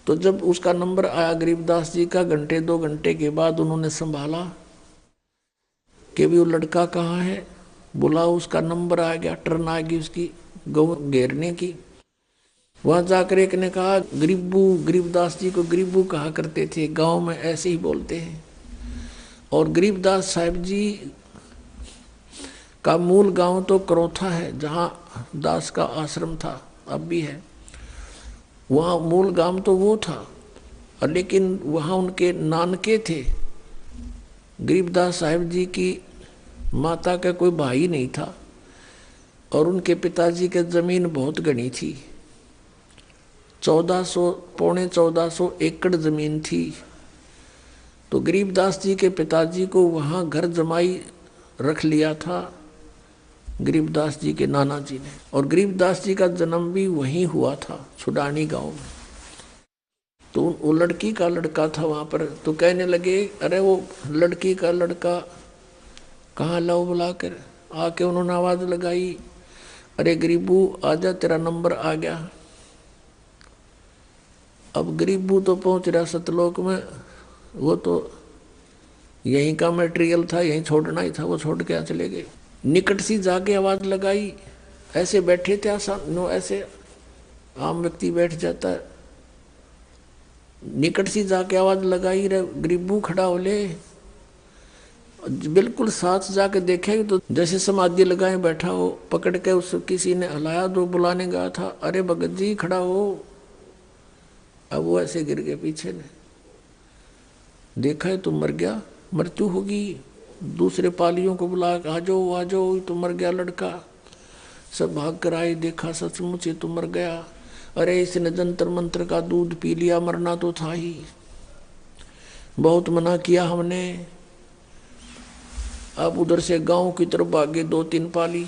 तो जब उसका नंबर आया गरीबदास जी का, घंटे 2 घंटे के बाद उन्होंने संभाला कि भी वो लड़का कहाँ है। बोला, उसका नंबर आ गया, टर्न आ गई उसकी गौ घेरने की। वहां जाकर एक ने कहा, गरीबू, गरीबदास जी को गरीबू कहा करते थे, गांव में ऐसे ही बोलते हैं। और गरीबदास साहब जी का मूल गांव तो करोथा है, जहां दास का आश्रम था, अब भी है। वहाँ मूल गांव तो वो था, और लेकिन वहाँ उनके नानके थे। गरीबदास साहब जी की माता का कोई भाई नहीं था, और उनके पिताजी के जमीन बहुत घनी थी, 1400 पौने 1400 एकड़ जमीन थी। तो गरीबदास जी के पिताजी को वहाँ घर जमाई रख लिया था गरीबदास जी के नाना जी ने। और गरीबदास जी का जन्म भी वहीं हुआ था, छुडानी गांव में। तो वो लड़की का लड़का था वहां पर। तो कहने लगे, अरे वो लड़की का लड़का कहाँ लाओ, बुलाकर। आके उन्होंने आवाज लगाई, अरे गरीबू आजा, तेरा नंबर आ गया। अब गरीबू तो पहुंच रहा सतलोक में, वो तो यहीं का मटेरियल था, यहीं छोड़ना ही था, वो छोड़ के चले गए। निकट सी जाके आवाज लगाई, ऐसे बैठे थे आसान, ऐसे आम व्यक्ति बैठ जाता है। निकट सी जाके आवाज लगाई, रे गरीबू खड़ा हो ले। बिल्कुल साथ जाके देखे तो जैसे समाधि लगाए बैठा हो, पकड़ के उस किसी ने हलाया, जो बुलाने गया था, अरे भगत जी खड़ा हो। अब वो ऐसे गिर गए पीछे ने। देखा है तो मर गया, मृत्यु होगी। दूसरे पालियों को बुला, आ जाओ आ जाओ, तो मर गया लड़का। सब भाग कर आए, देखा सचमुच तो मर गया। अरे इसने जंतर मंत्र का दूध पी लिया, मरना तो था ही। बहुत मना किया हमने। अब उधर से गांव की तरफ भागे 2-3 पाली।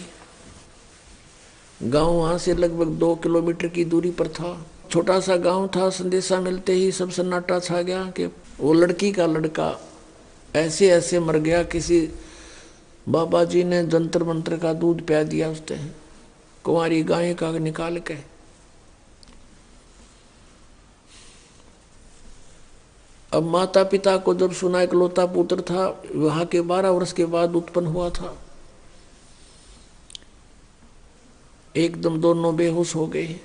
गांव वहां से लगभग 2 किलोमीटर की दूरी पर था। छोटा सा गांव था। संदेशा मिलते ही सब सन्नाटा छा गया कि वो लड़की का लड़का ऐसे ऐसे मर गया, किसी बाबा जी ने जंतर मंत्र का दूध पिया दिया उसने, कुंवारी गाय का निकाल के। अब माता पिता को जब सुना, इकलौता पुत्र था, वहां के 12 वर्ष के बाद उत्पन्न हुआ था। एकदम दोनों बेहोश हो गए।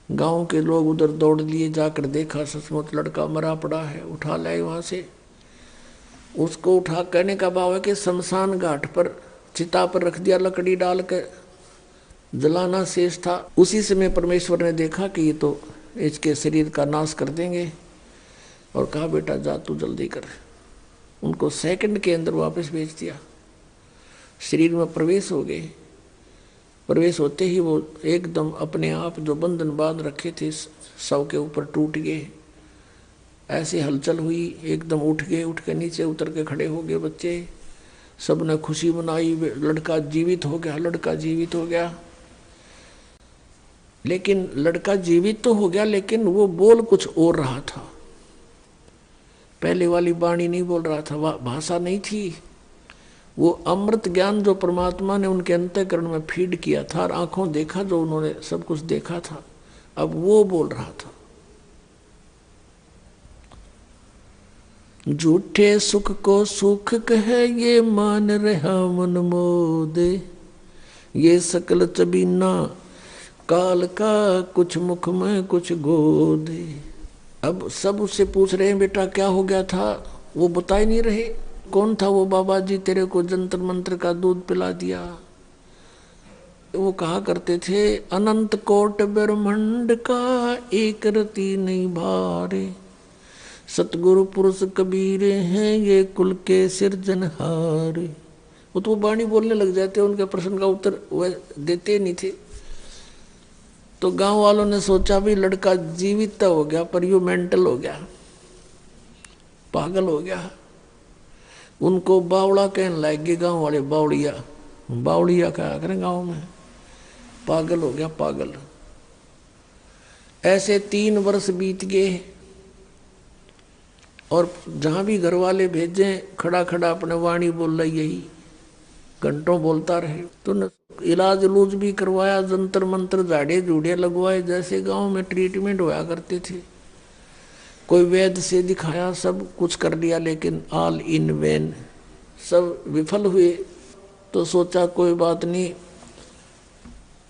गांव के लोग उधर दौड़ लिए, जाकर देखा सचमुच लड़का मरा पड़ा है। उठा लाए वहां से। उसको उठा, कहने का भाव है कि शमशान घाट पर चिता पर रख दिया, लकड़ी डाल के जलाना शेष था। उसी समय परमेश्वर ने देखा कि ये तो इसके शरीर का नाश कर देंगे, और कहा बेटा जा तू जल्दी कर। उनको सेकंड के अंदर वापस भेज दिया। शरीर में प्रवेश हो गए। प्रवेश होते ही वो एकदम अपने आप जो बंधन बांध रखे थे शव के ऊपर टूट गए। ऐसी हलचल हुई, एकदम उठ गए। उठ के नीचे उतर के खड़े हो गए बच्चे। सब ने खुशी मनाई, लड़का जीवित हो गया, लड़का जीवित हो गया। लेकिन लड़का जीवित तो हो गया, लेकिन वो बोल कुछ और रहा था। पहले वाली वाणी नहीं बोल रहा था, भाषा नहीं थी। वो अमृत ज्ञान जो परमात्मा ने उनके अंतःकरण में फीड किया था, और आंखों देखा जो उन्होंने सब कुछ देखा था, अब वो बोल रहा था। झूठे सुख को सुख कहे, ये मान रहा मन मोदे। ये सकल चबीना काल का, कुछ मुख में कुछ गोदे। अब सब उससे पूछ रहे हैं, बेटा क्या हो गया था? वो बता ही नहीं रहे। कौन था वो बाबा जी तेरे को जंतर मंत्र का दूध पिला दिया? वो कहा करते थे, अनंत कोट ब्रह्मांड का एक रति नहीं भारे। सतगुरु पुरुष कबीरे हैं, ये कुल के सिरजनहारे। वो तो वाणी बोलने लग जाते, उनके प्रश्न का उत्तर वह देते नहीं थे। तो गांव वालों ने सोचा भी लड़का जीवित हो गया, पर यू मेंटल हो गया, पागल हो गया। उनको बावड़ा कहने लगे गांव वाले, बावड़िया। बावड़िया कहा करें गांव में, पागल हो गया पागल। ऐसे 3 वर्ष बीत गए, और जहां भी घर वाले भेजे, खड़ा खड़ा अपने वाणी बोल रही, यही घंटों बोलता रहे। तो इलाज उलूज भी करवाया, जंतर मंतर झाड़े झूड़े लगवाए, जैसे गांव में ट्रीटमेंट होया करते थे। कोई वैद्य से दिखाया, सब कुछ कर लिया, लेकिन ऑल इन वेन, सब विफल हुए। तो सोचा कोई बात नहीं,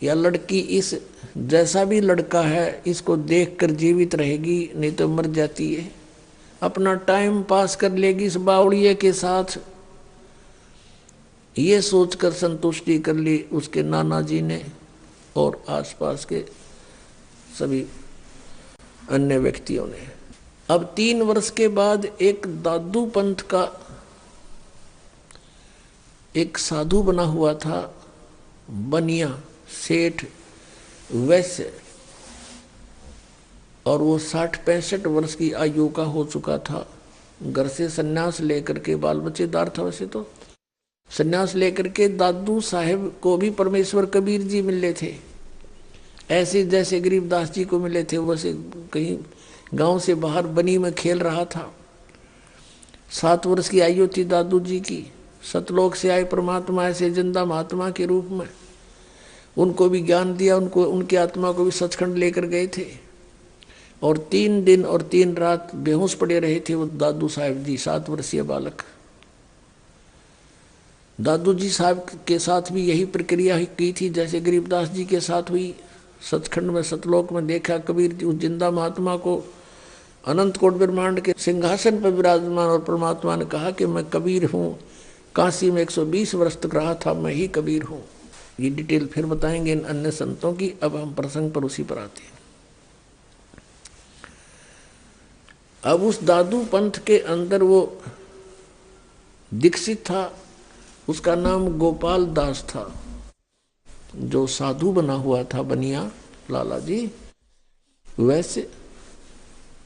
या लड़की इस जैसा भी लड़का है इसको देखकर जीवित रहेगी, नहीं तो मर जाती है, अपना टाइम पास कर लेगी इस बावड़िए के साथ। ये सोचकर संतुष्टि कर ली उसके नाना जी ने और आसपास के सभी अन्य व्यक्तियों ने। अब 3 वर्ष के बाद एक दादू पंथ का एक साधु बना हुआ था, बनिया सेठ वैश्य, और वो 60-65 वर्ष की आयु का हो चुका था। घर से सन्यास लेकर के, बाल बच्चेदार था वैसे तो, सन्यास लेकर के दादू साहेब को भी परमेश्वर कबीर जी मिले थे। ऐसे जैसे गरीबदास जी को मिले थे, वैसे कहीं गांव से बाहर बनी में खेल रहा था। 7 वर्ष की आयु थी दादू जी की। सतलोक से आए परमात्मा ऐसे जिंदा महात्मा के रूप में उनको भी ज्ञान दिया, उनको, उनकी आत्मा को भी सचखंड लेकर गए थे। और 3 दिन और 3 रात बेहोश पड़े रहे थे वो दादू साहब जी, 7 वर्षीय बालक। दादू जी साहब के साथ भी यही प्रक्रिया की थी जैसे गरीबदास जी के साथ हुई। सचखंड में, सतलोक में देखा कबीर जी उस जिंदा महात्मा को अनंत कोट ब्रह्मांड के सिंहासन पर विराजमान, और परमात्मा ने कहा कि मैं कबीर हूँ, काशी में 120 वर्ष तक रहा था, मैं ही कबीर हूँ। ये डिटेल फिर बताएंगे इन अन्य संतों की। अब हम प्रसंग पर उसी पर आते हैं। अब उस दादू पंथ के अंदर वो दीक्षित था, उसका नाम गोपाल दास था, जो साधु बना हुआ था, बनिया लाला जी वैसे,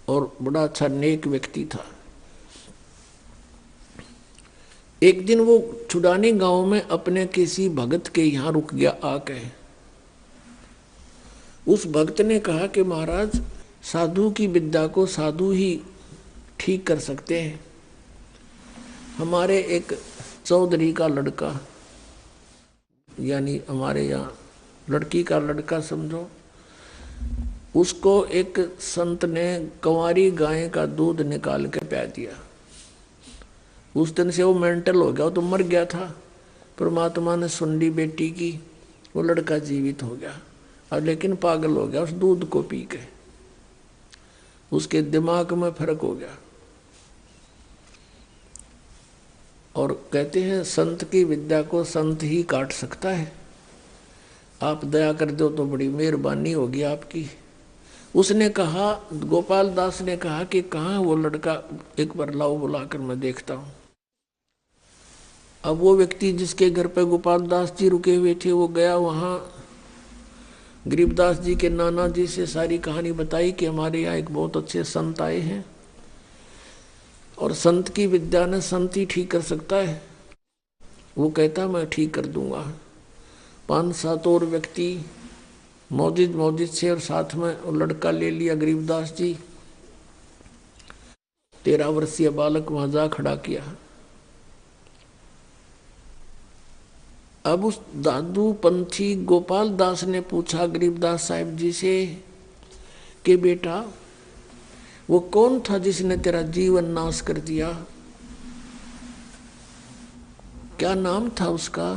और बड़ा अच्छा नेक व्यक्ति था। एक दिन वो छुड़ानी गांव में अपने किसी भगत के यहाँ रुक गया आके। उस भक्त ने कहा कि महाराज, साधु की विद्या को साधु ही ठीक कर सकते हैं। हमारे एक चौधरी का लड़का, यानी हमारे यहाँ लड़की का लड़का समझो, उसको एक संत ने कंवारी गाय का दूध निकाल के पिला दिया। उस दिन से वो मेंटल हो गया, वो तो मर गया था। परमात्मा ने सुन ली बेटी की, वो लड़का जीवित हो गया, और लेकिन पागल हो गया उस दूध को पी के। उसके दिमाग में फर्क हो गया। और कहते हैं संत की विद्या को संत ही काट सकता है। आप दया कर दो तो बड़ी मेहरबानी होगी आपकी। उसने कहा, गोपाल दास ने कहा कि कहाँ वो लड़का, एक बार लाओ बुलाकर मैं देखता हूँ। अब वो व्यक्ति जिसके घर पे गोपाल दास जी रुके हुए थे वो गया वहाँ। गरीबदास जी के नाना जी से सारी कहानी बताई कि हमारे यहाँ एक बहुत अच्छे संत आए हैं, और संत की विद्या ने संत ही ठीक कर सकता है। वो कहता मैं ठीक कर दूंगा। 5-7 और व्यक्ति मौजिद से, और साथ में वो लड़का ले लिया गरीबदास जी। 13 वर्षीय बालक वहां जा खड़ा किया। अब उस दादू पंथी गोपाल दास ने पूछा गरीबदास साहिब जी से कि बेटा, वो कौन था जिसने तेरा जीवन नाश कर दिया? क्या नाम था उसका?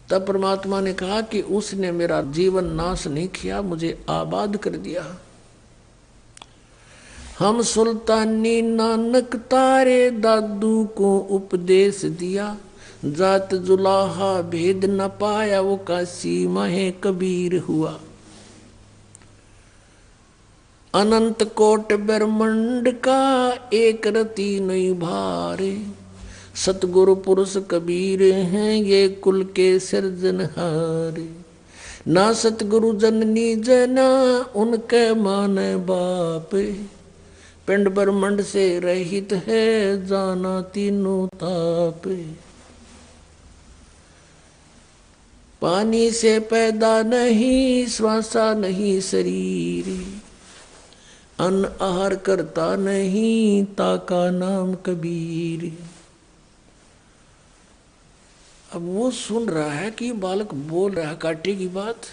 तब परमात्मा ने कहा कि उसने मेरा जीवन नाश नहीं किया, मुझे आबाद कर दिया। हम सुल्तानी नानक तारे दादू को उपदेश दिया, जात जुलाहा भेद न पाया, वो काशी माहे कबीर हुआ। अनंत कोट ब्रह्मंड का एक रति नहीं भारे, सतगुरु पुरुष कबीर हैं ये कुल के सिरजनहारे। ना सतगुरु जननी जना उनके माने बाप, पिंड ब्रह्मंड से रहित है जाना तीनों ताप। पानी से पैदा नहीं श्वासा नहीं शरीर, अन्न आहार करता नहीं ताका नाम कबीर। अब वो सुन रहा है कि बालक बोल रहा है काटे की बात,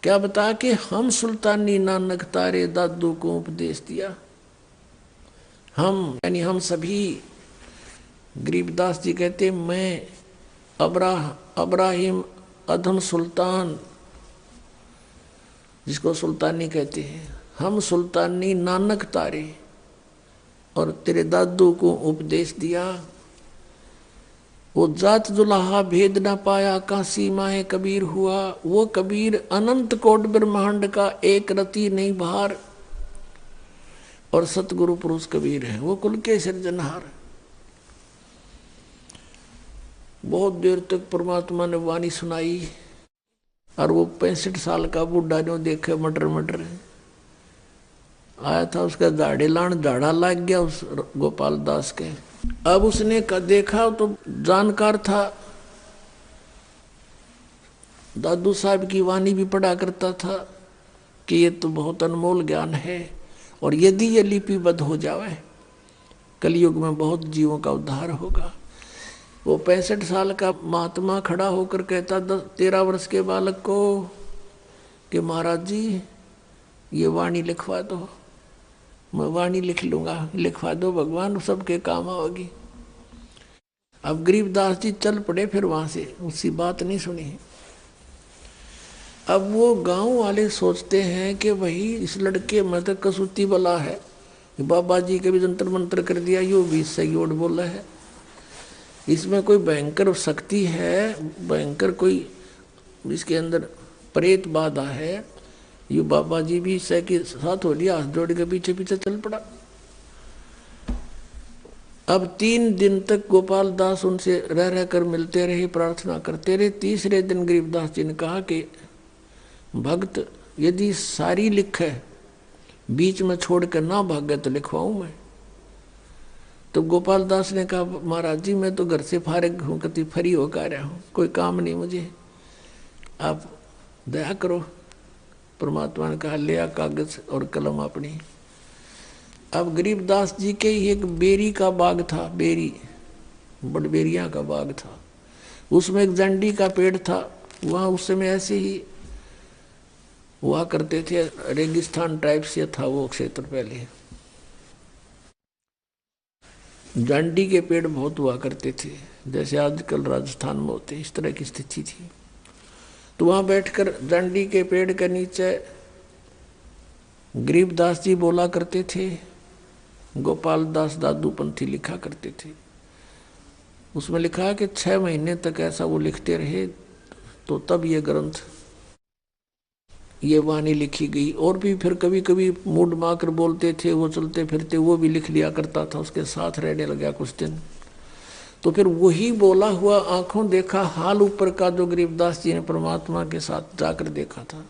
क्या बता के हम सुल्तानी नानक तारे दादू को उपदेश दिया। हम यानी हम सभी, गरीबदास जी कहते मैं अब्राहिम अधम सुल्तान, जिसको सुल्तानी कहते हैं, हम सुल्तानी नानक तारे और तेरे दादू को उपदेश दिया। वो जात दुल्हा भेद ना पाया काशी माहे कबीर हुआ। वो कबीर अनंत कोट ब्रह्मांड का एक रति नहीं भार, और सतगुरु पुरुष कबीर है, वो कुल के सृजनहार। बहुत देर तक परमात्मा ने वाणी सुनाई, और वो 65 साल का बूढ़ा जो देखे मटर मटर आया था, उसका दाढ़ी लान झाड़ा लग गया उस गोपाल दास के। अब उसने देखा तो जानकार था, दादू साहब की वाणी भी पढ़ा करता था कि ये तो बहुत अनमोल ज्ञान है, और यदि ये लिपिबद्ध हो जावे कलयुग में बहुत जीवों का उद्धार होगा। वो 65 साल का महात्मा खड़ा होकर कहता 13 वर्ष के बालक को कि महाराज जी ये वाणी लिखवा दो। मैं वाणी लिख लूंगा, लिखवा दो भगवान, सबके काम आओगी। अब गरीबदास जी चल पड़े फिर वहां से, उसकी बात नहीं सुनी। अब वो गांव वाले सोचते हैं कि वही इस लड़के में तो कसूती बला है, बाबा जी के भी जंतर मंत्र कर दिया, यो भी सही ओड बोला है, इसमें कोई भयंकर शक्ति है, भयंकर कोई इसके अंदर प्रेत बाधा है। ये बाबा जी भी सह के साथ हो लिया, हाथ जोड़ के पीछे पीछे चल पड़ा। अब 3 दिन तक गोपाल दास उनसे रह कर मिलते रहे, प्रार्थना करते रहे। तीसरे दिन गरीबदास जी ने कहा कि भक्त यदि सारी लिखे बीच में छोड़ कर ना भागे तो लिखवाऊं मैं। तो गोपाल दास ने कहा महाराज जी मैं तो घर से फारिग हूँ, कति फ्री होकर आया हूँ, कोई काम नहीं मुझे, आप दया करो। परमात्मा ने कहा ले आ कागज और कलम अपनी। अब गरीबदास जी के एक बेरी का बाग था, बेरी बड़बेरिया का बाग था, उसमें एक जंडी का पेड़ था। वहाँ उस समय ऐसे ही हुआ करते थे, रेगिस्तान टाइप से था वो क्षेत्र पहले, जांडी के पेड़ बहुत हुआ करते थे, जैसे आजकल राजस्थान में होते, इस तरह की स्थिति थी। तो वहां बैठकर जांडी के पेड़ के नीचे गरीबदास जी बोला करते थे, गोपाल दास दादू पंथी लिखा करते थे। उसमें लिखा है कि 6 महीने तक ऐसा वो लिखते रहे, तो तब ये ग्रंथ, ये वाणी लिखी गई। और भी फिर कभी कभी मूड माकर बोलते थे, वो चलते फिरते वो भी लिख लिया करता था, उसके साथ रहने लगा कुछ दिन। तो फिर वही बोला हुआ आंखों देखा हाल ऊपर का जो गरीबदास जी ने परमात्मा के साथ जाकर देखा था,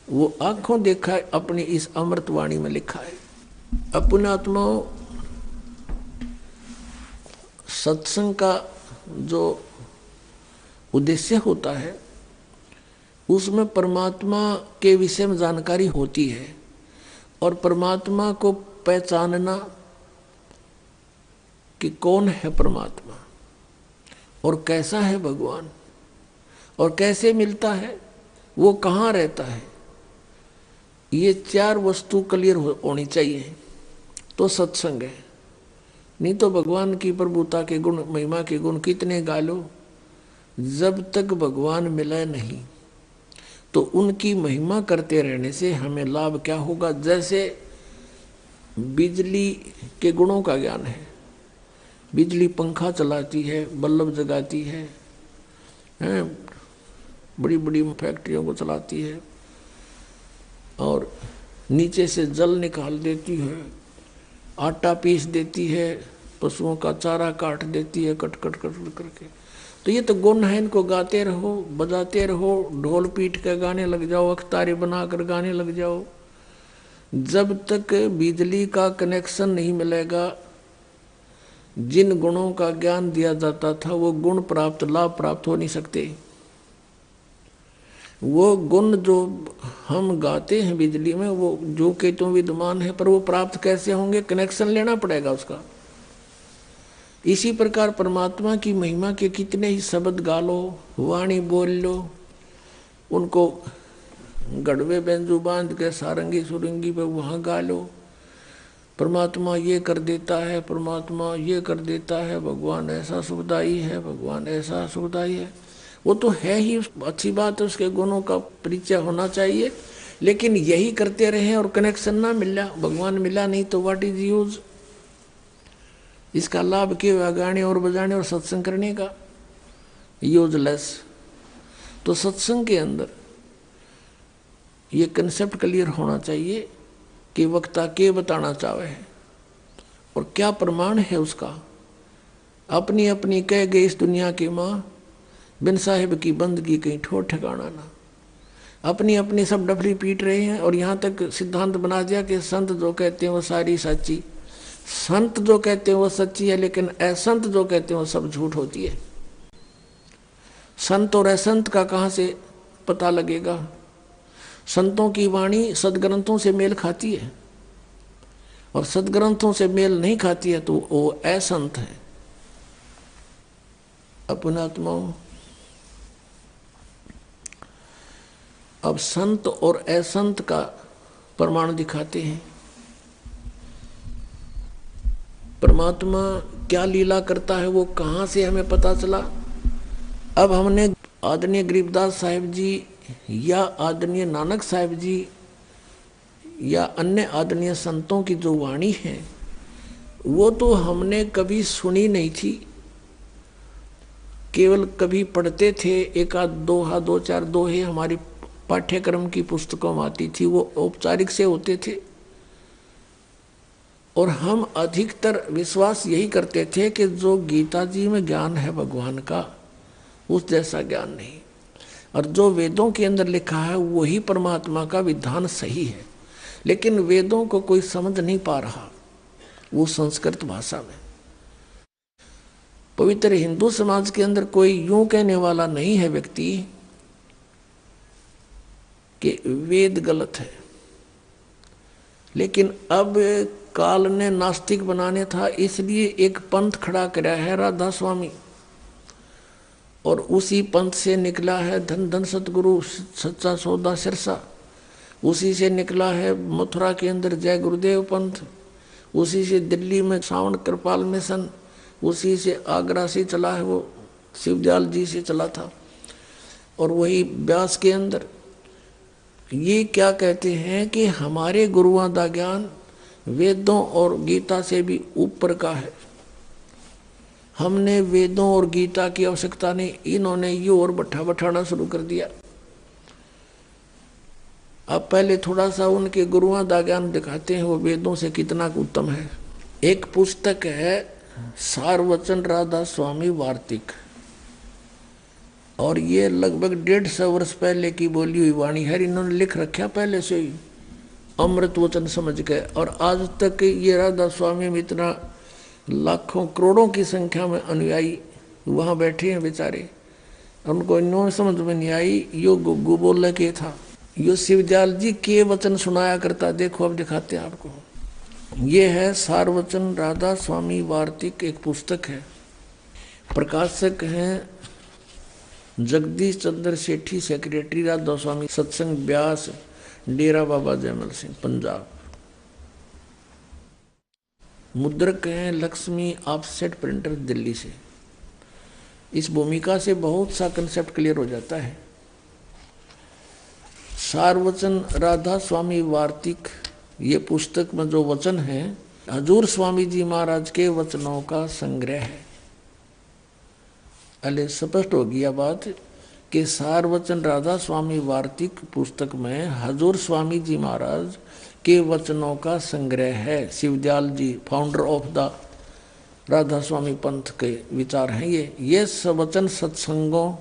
वो आंखों देखा अपनी इस अमृत वाणी में लिखा है। अपने आत्माओं, सत्संग का जो उद्देश्य होता है उसमें परमात्मा के विषय में जानकारी होती है, और परमात्मा को पहचानना कि कौन है परमात्मा और कैसा है भगवान और कैसे मिलता है, वो कहाँ रहता है, ये 4 वस्तु क्लियर होनी चाहिए तो सत्संग है। नहीं तो भगवान की प्रभुता के गुण, महिमा के गुण कितने गा लो, जब तक भगवान मिला नहीं तो उनकी महिमा करते रहने से हमें लाभ क्या होगा। जैसे बिजली के गुणों का ज्ञान है, बिजली पंखा चलाती है, बल्ब जगाती है, बड़ी बड़ी फैक्ट्रियों को चलाती है, और नीचे से जल निकाल देती है, आटा पीस देती है, पशुओं का चारा काट देती है, कट कट कट करके। तो ये तो गुण है, इनको गाते रहो, बजाते रहो, ढोल पीट कर गाने लग जाओ, अख्तारी बनाकर गाने लग जाओ। जब तक बिजली का कनेक्शन नहीं मिलेगा, जिन गुणों का ज्ञान दिया जाता था वो गुण प्राप्त, लाभ प्राप्त हो नहीं सकते। वो गुण जो हम गाते हैं बिजली में, वो जो कि तो विद्यमान है, पर वो प्राप्त कैसे होंगे, कनेक्शन लेना पड़ेगा उसका। इसी प्रकार परमात्मा की महिमा के कितने ही शब्द गा लो, वाणी बोल लो, उनको गढ़वे बेंजू बांध के सारंगी सुरंगी पे वहाँ गा लो, परमात्मा ये कर देता है, परमात्मा ये कर देता है, भगवान ऐसा सुखदाई है, भगवान ऐसा सुखदाई है। वो तो है ही, अच्छी बात है, उसके गुणों का परिचय होना चाहिए, लेकिन यही करते रहे और कनेक्शन ना मिला, भगवान मिला नहीं तो व्हाट इज यूज। इसका लाभ क्यों गाने और बजाने और सत्संग करने का, यूजलेस। तो सत्संग के अंदर ये कंसेप्ट क्लियर होना चाहिए कि वक्ता के बताना चाहे है और क्या प्रमाण है उसका। अपनी अपनी कह गई इस दुनिया की माँ, बिन साहिब की बंदगी कहीं ठोर ठिकाना ना। अपनी अपनी सब डफली पीट रहे हैं और यहाँ तक सिद्धांत बना दिया कि संत जो कहते हैं वो सारी सच्ची, संत जो कहते हैं वो सच्ची है, लेकिन असंत जो कहते हैं वो सब झूठ होती है। संत और असंत का कहाँ से पता लगेगा? संतों की वाणी सदग्रंथों से मेल खाती है और सदग्रंथों से मेल नहीं खाती है तो वो असंत है। अपनात्माओं, अब संत और असंत का प्रमाण दिखाते हैं। परमात्मा क्या लीला करता है वो कहाँ से हमें पता चला? अब हमने आदरणीय गरीबदास साहिब जी या आदरणीय नानक साहिब जी या अन्य आदरणीय संतों की जो वाणी है वो तो हमने कभी सुनी नहीं थी, केवल कभी पढ़ते थे, एक आध दोहा, दो चार दोहे हमारी पाठ्यक्रम की पुस्तकों में आती थी, वो औपचारिक से होते थे और हम अधिकतर विश्वास यही करते थे कि जो गीता जी में ज्ञान है भगवान का, उस जैसा ज्ञान नहीं, और जो वेदों के अंदर लिखा है वही परमात्मा का विधान सही है। लेकिन वेदों को कोई समझ नहीं पा रहा, वो संस्कृत भाषा में। पवित्र हिंदू समाज के अंदर कोई यूं कहने वाला नहीं है व्यक्ति कि वेद गलत है, लेकिन अब काल ने नास्तिक बनाने था, इसलिए एक पंथ खड़ा कराया है राधा स्वामी, और उसी पंथ से निकला है धन धन सतगुरु सच्चा सौदा सिरसा, उसी से निकला है मथुरा के अंदर जय गुरुदेव पंथ, उसी से दिल्ली में श्रावण कृपाल मिशन, उसी से आगरा से चला है वो शिवदयाल जी से चला था, और वही व्यास के अंदर। ये क्या कहते हैं कि हमारे गुरुओं का ज्ञान वेदों और गीता से भी ऊपर का है, हमने वेदों और गीता की आवश्यकता नहीं, इन्होंने ये और बैठाना शुरू कर दिया। अब पहले थोड़ा सा उनके गुरुओं का ज्ञान दिखाते हैं वो वेदों से कितना उत्तम है। एक पुस्तक है सारवचन राधा स्वामी वार्तिक, और ये लगभग 150 वर्ष पहले की बोली हुई वाणी है, इन्होंने लिख रखा पहले से ही अमृत वचन समझ के, और आज तक ये राधा स्वामी में इतना लाखों करोड़ों की संख्या में अनुयायी वहाँ बैठे हैं बेचारे, उनको इन्होंने समझ में नहीं आई यो गुग्गू बोल के था, यो शिवदयाल जी के वचन सुनाया करता। देखो अब दिखाते हैं आपको, ये है सारवचन राधा स्वामी वार्तिक, एक पुस्तक है, प्रकाशक हैं जगदीश चंद्र सेठी, सेक्रेटरी राधा स्वामी सत्संग ब्यास, डेरा बाबा जयमल सिंह पंजाब। मुद्रक हैं लक्ष्मी ऑफसेट प्रिंटर दिल्ली से। इस भूमिका से बहुत सा कंसेप्ट क्लियर हो जाता है। सारवचन राधा स्वामी वार्तिक, ये पुस्तक में जो वचन है हजूर स्वामी जी महाराज के वचनों का संग्रह है। अले स्पष्ट हो गया बात कि सारवचन राधा स्वामी वार्तिक पुस्तक में हजूर स्वामी जी महाराज के वचनों का संग्रह है। शिवदयाल जी फाउंडर ऑफ द राधा स्वामी पंथ के विचार हैं ये वचन सत्संगों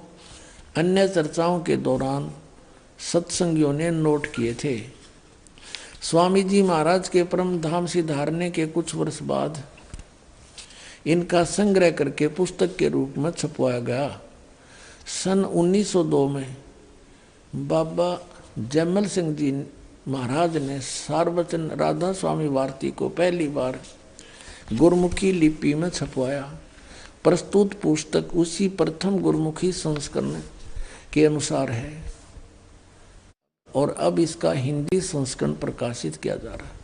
अन्य चर्चाओं के दौरान सत्संगियों ने नोट किए थे। स्वामी जी महाराज के परम धाम सिधारने के कुछ वर्ष बाद इनका संग्रह करके पुस्तक के रूप में छपवाया गया। सन 1902 में बाबा जयमल सिंह जी महाराज ने सारवचन राधा स्वामी वार्तिक को पहली बार गुरमुखी लिपि में छपवाया। प्रस्तुत पुस्तक उसी प्रथम गुरुमुखी संस्करण के अनुसार है और अब इसका हिंदी संस्करण प्रकाशित किया जा रहा है।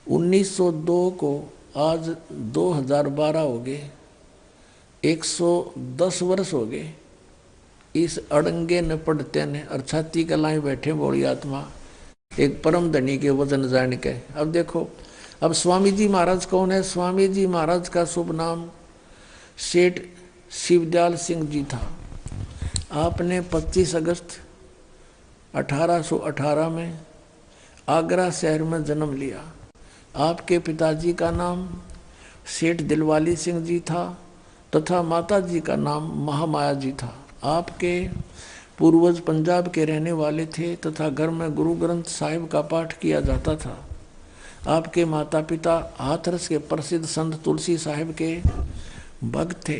1902 को आज 2012 हो गए, 110 वर्ष हो गए इस अड़ंगे न पढ़ते ने और छाती कलाई बैठे बोली आत्मा एक परम धनी के वचन जान के। अब देखो, अब स्वामी जी महाराज कौन है? स्वामी जी महाराज का शुभ नाम सेठ शिवदयाल सिंह जी था। आपने 25 अगस्त 1818 में आगरा शहर में जन्म लिया। आपके पिताजी का नाम सेठ दिलवाली सिंह जी था तथा माता जी का नाम महामाया जी था। आपके पूर्वज पंजाब के रहने वाले थे तथा घर में गुरु ग्रंथ साहिब का पाठ किया जाता था। आपके माता पिता हाथरस के प्रसिद्ध संत तुलसी साहिब के भक्त थे।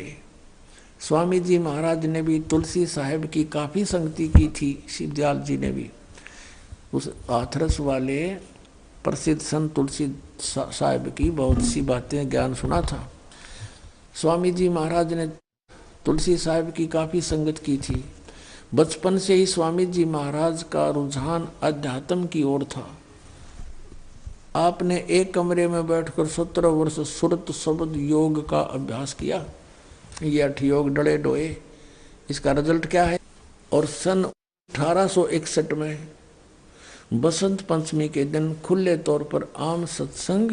स्वामी जी महाराज ने भी तुलसी साहिब की काफ़ी संगति की थी। शिवदयाल जी ने भी उस हाथरस वाले प्रसिद्ध संत तुलसी साहिब की बहुत सी बातें ज्ञान सुना था। स्वामी जी महाराज ने तुलसी साहिब की काफ़ी संगत की थी। बचपन से ही स्वामी जी महाराज का रुझान अध्यात्म की ओर था। आपने एक कमरे में बैठकर 17 वर्ष सुरत शब्द योग का अभ्यास किया। ये 8 योग डले डोए, इसका रिजल्ट क्या है? और सन 1861 में बसंत पंचमी के दिन खुले तौर पर आम सत्संग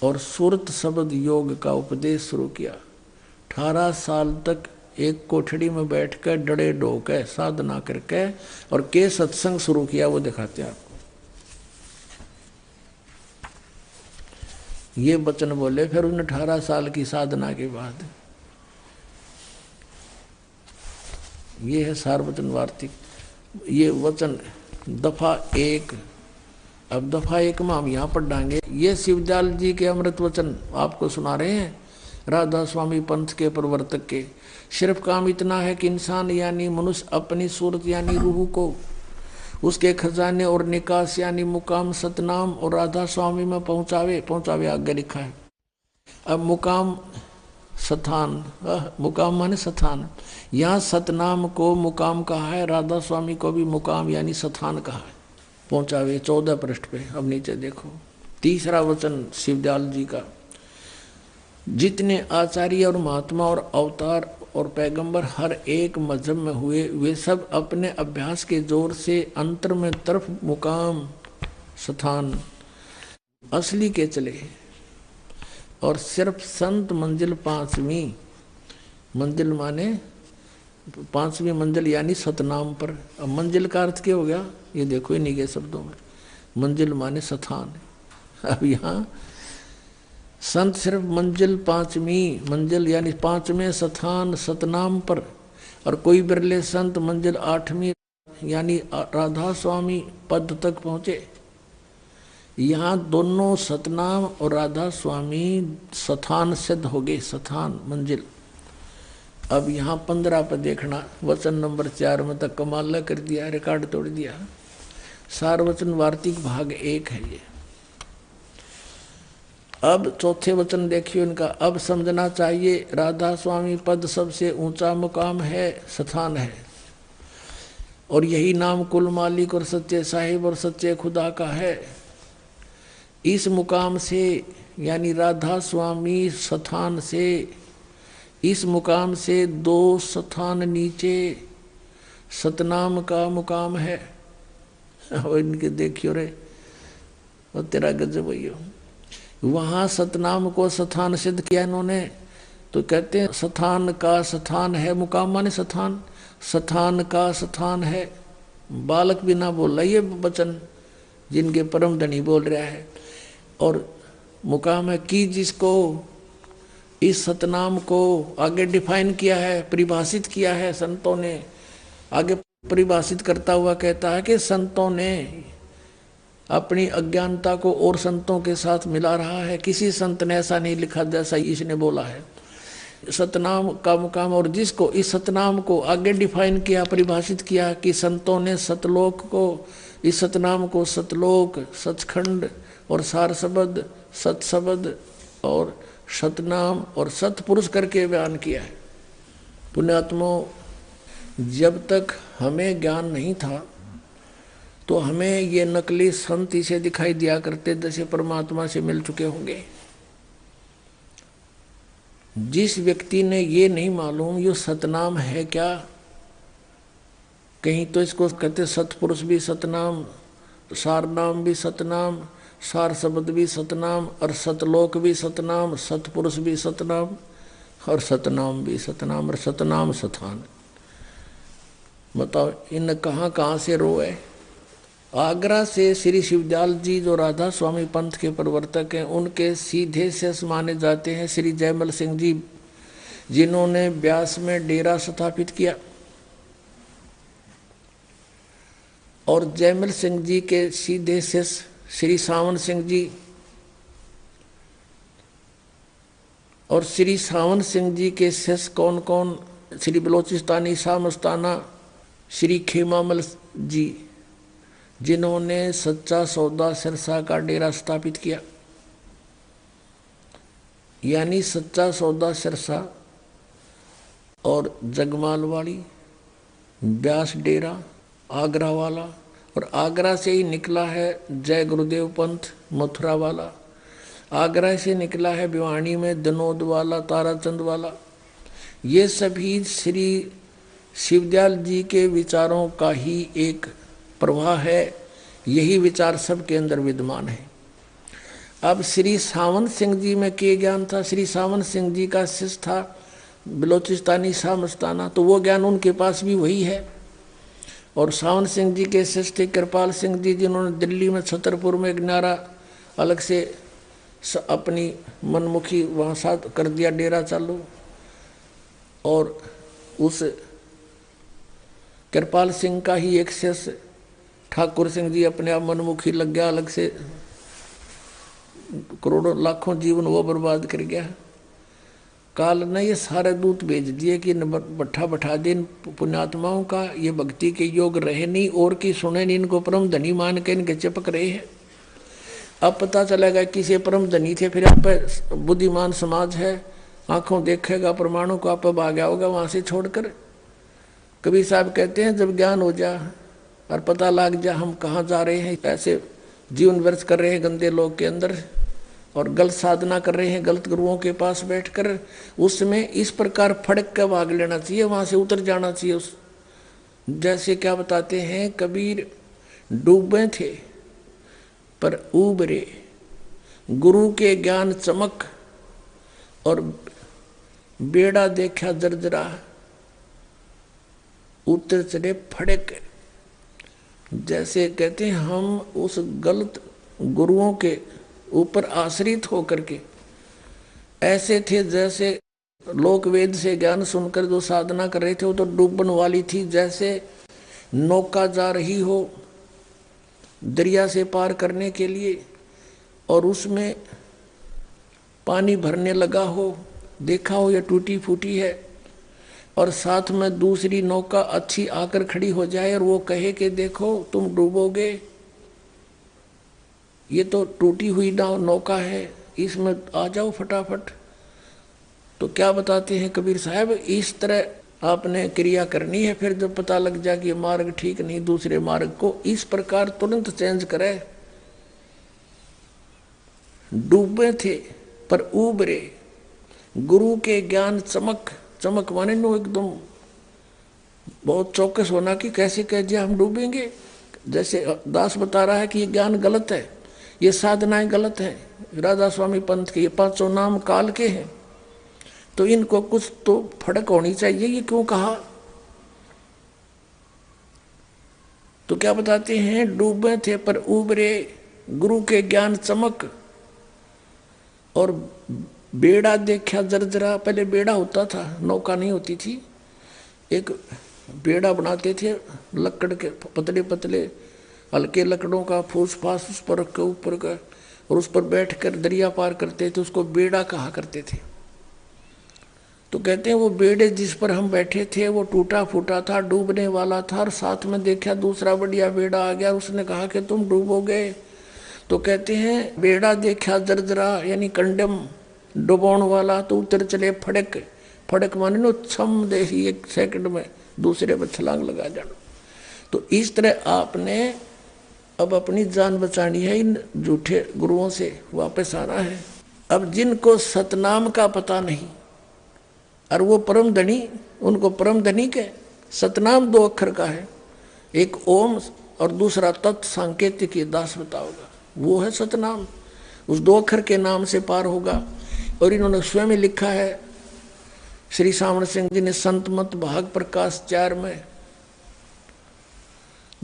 और सुरत शब्द योग का उपदेश शुरू किया। 18 साल तक एक कोठड़ी में बैठकर डड़े डोके साधना करके और के सत्संग शुरू किया, वो दिखाते हैं आपको। ये वचन बोले फिर उन 18 साल की साधना के बाद। ये है सारवचन वार्तिक। ये वचन दफा 1। अब दफा 1 में हम यहाँ पर डांगे। ये शिवदयाल जी के अमृत वचन आपको सुना रहे हैं, राधा स्वामी पंथ के प्रवर्तक के। सिर्फ काम इतना है कि इंसान यानी मनुष्य अपनी सूरत यानी रूह को उसके खजाने और निकास यानी मुकाम सतनाम और राधा स्वामी में पहुंचावे आगे लिखा है। अब मुकाम स्थान, मुकाम माने स्थान, यहाँ सतनाम को मुकाम कहा है, राधा स्वामी को भी मुकाम यानी स्थान कहा है। पहुंचावे 14 पृष्ठ पे। अब नीचे देखो, तीसरा वचन शिवदयाल जी का। जितने आचार्य और महात्मा और अवतार और पैगंबर हर एक मजहब में हुए, वे सब अपने अभ्यास के जोर से अंतर में तरफ मुकाम स्थान असली के चले और सिर्फ संत मंजिल 5वीं मंजिल माने 5वीं मंजिल यानी सतनाम पर। अब मंजिल का अर्थ क्या हो गया? ये देखो इन्हीं के शब्दों में, मंजिल माने स्थान। अब यहाँ संत सिर्फ मंजिल 5वीं मंजिल यानी 5वें स्थान सतनाम पर, और कोई बिरले संत मंजिल 8वीं यानी राधा स्वामी पद तक पहुँचे। यहाँ दोनों सतनाम और राधा स्वामी स्थान सिद्ध हो गए, स्थान मंजिल। अब यहाँ 15 पर देखना, वचन नंबर 4 में तक कमाल कर दिया, रिकॉर्ड तोड़ दिया। सारवचन वार्तिक भाग 1 है ये। अब चौथे वचन देखिए इनका। अब समझना चाहिए राधा स्वामी पद सबसे ऊंचा मुकाम है, स्थान है, और यही नाम कुल मालिक और सच्चे साहिब और सच्चे खुदा का है। इस मुकाम से यानी राधा स्वामी स्थान से, इस मुकाम से 2 स्थान नीचे सतनाम का मुकाम है। और इनके देखियो रे, और तेरा गजब भैया, वहाँ सतनाम को स्थान सिद्ध किया इन्होंने। तो कहते हैं स्थान का स्थान है, मुकाम माने स्थान, स्थान का स्थान है। बालक भी ना बोल रहा ये वचन, जिनके परम धनी बोल रहा है। और मुकाम है कि जिसको इस सतनाम को आगे डिफाइन किया है, परिभाषित किया है संतों ने। आगे परिभाषित करता हुआ कहता है कि संतों ने अपनी अज्ञानता को और संतों के साथ मिला रहा है। किसी संत ने ऐसा नहीं लिखा जैसा इसने बोला है। सतनाम का मुकाम, और जिसको इस सतनाम को आगे डिफाइन किया, परिभाषित किया कि संतों ने सतलोक को, इस सतनाम को सतलोक, सचखंड और सार शब्द, सत शब्द और सतनाम और सतपुरुष करके बयान किया है। पुण्यात्मों, जब तक हमें ज्ञान नहीं था तो हमें ये नकली संत इसे दिखाई दिया करते जैसे परमात्मा से मिल चुके होंगे। जिस व्यक्ति ने ये नहीं मालूम ये सतनाम है क्या, कहीं तो इसको कहते सतपुरुष भी सतनाम, सारनाम भी सतनाम, सार शब्द भी सतनाम, और सतलोक भी सतनाम, सतपुरुष भी सतनाम, और सतनाम भी सतनाम, और सतनाम सतान। बताओ इन कहाँ कहाँ से रोए। आगरा से श्री शिवदयाल जी जो राधा स्वामी पंथ के प्रवर्तक हैं, उनके सीधे से माने जाते हैं श्री जयमल सिंह जी, जिन्होंने ब्यास में डेरा स्थापित किया। और जयमल सिंह जी के सीधे से श्री सावन सिंह जी, और श्री सावन सिंह जी के शिष्य कौन कौन, श्री बलोचिस्तानी शाह मस्ताना, श्री खेमामल जी, जिन्होंने सच्चा सौदा सिरसा का डेरा स्थापित किया। यानी सच्चा सौदा सिरसा और जगमालवाड़ी, ब्यास डेरा, आगरा वाला, और आगरा से ही निकला है जय गुरुदेव पंथ मथुरा वाला, आगरा से निकला है भिवानी में दिनोद वाला, ताराचंद वाला। ये सभी श्री शिवदयाल जी के विचारों का ही एक प्रवाह है, यही विचार सबके अंदर विद्यमान है। अब श्री सावन सिंह जी में क्या ज्ञान था, श्री सावन सिंह जी का शिष्य था बलोचिस्तानी शाह मस्ताना, तो वो ज्ञान उनके पास भी वही है। और सावन सिंह जी के शिष्य थे कृपाल सिंह जी, जिन्होंने दिल्ली में छतरपुर में एक न्यारा अलग से अपनी मनमुखी वहाँ साथ कर दिया डेरा चालू। और उस कृपाल सिंह का ही एक शिष्य ठाकुर सिंह जी अपने आप मनमुखी लग गया, अलग से करोड़ों लाखों जीवन वो बर्बाद कर गया। काल ने ये सारे दूत भेज दिए कि बट्ठा बैठा दे पुण्यात्माओं का, ये भक्ति के योग रहे नहीं और की सुने नहीं, इनको परम धनी मान के इनके चिपक रहे हैं। अब पता चलेगा किसे परम धनी थे, फिर आप बुद्धिमान समाज है, आंखों देखेगा प्रमाणों को, आप भाग गया होगा वहां से छोड़कर। कबीर साहब कहते हैं जब ज्ञान हो जा और पता लग जा हम कहाँ जा रहे हैं, ऐसे जीवन व्यर्थ कर रहे हैं गंदे लोग के अंदर और गलत साधना कर रहे हैं गलत गुरुओं के पास बैठकर, उसमें इस प्रकार फड़क कर भाग लेना चाहिए, वहां से उतर जाना चाहिए। उस जैसे क्या बताते हैं कबीर, डूबे थे पर उबरे, गुरु के ज्ञान चमक और बेड़ा देखा जर्जरा, उतर चले फड़क। जैसे कहते हैं हम उस गलत गुरुओं के ऊपर आश्रित होकर के ऐसे थे जैसे लोक वेद से ज्ञान सुनकर जो साधना कर रहे थे वो तो डूबन वाली थी। जैसे नौका जा रही हो दरिया से पार करने के लिए और उसमें पानी भरने लगा हो, देखा हो या टूटी फूटी है, और साथ में दूसरी नौका अच्छी आकर खड़ी हो जाए और वो कहे कि देखो तुम डूबोगे, ये तो टूटी हुई नौका है, इसमें आ जाओ फटाफट। तो क्या बताते हैं कबीर साहब, इस तरह आपने क्रिया करनी है। फिर जब पता लग जाए कि मार्ग ठीक नहीं, दूसरे मार्ग को इस प्रकार तुरंत चेंज करे। डूबे थे पर उबरे, गुरु के ज्ञान चमक, चमक माने नो एकदम बहुत चौकस होना कि कैसे कह दिया हम डूबेंगे। जैसे दास बता रहा है कि ये ज्ञान गलत है, ये साधनाएं गलत है, राधा स्वामी पंथ के ये पांचों नाम काल के हैं, तो इनको कुछ तो फड़क होनी चाहिए, ये क्यों कहा। तो क्या बताते हैं, डूबे थे पर उबरे, गुरु के ज्ञान चमक और बेड़ा देखा जर्जरा। पहले बेड़ा होता था, नौका नहीं होती थी, एक बेड़ा बनाते थे लकड़ के, पतले पतले हल्के लकड़ों का फूस फास उस पर रख के ऊपर का, और उस पर बैठकर दरिया पार करते थे, उसको बेड़ा कहा करते थे। तो कहते हैं वो बेड़े जिस पर हम बैठे थे वो टूटा फूटा था, डूबने वाला था, और साथ में देखा दूसरा बढ़िया बेड़ा आ गया, उसने कहा कि तुम डूबोगे। तो कहते हैं बेड़ा देखा जर्जरा, यानी कंडम डुबाउन वाला तो उतर चले फड़क, फड़क माने नो छम दे ही 1 सेकंड में दूसरे पर छलांग लगा जाना। तो इस तरह आपने अब अपनी जान बचानी है, इन झूठे गुरुओं से वापस आना है। अब जिनको सतनाम का पता नहीं और वो परम धनी, उनको परम धनी के सतनाम 2 अक्षर का है, एक ओम और दूसरा तत् सांकेतिक, ये दास बताओगा, वो है सतनाम। उस 2 अक्षर के नाम से पार होगा। और इन्होंने स्वयं लिखा है, श्री सावण सिंह जी ने संत मत भाग प्रकाश 4 में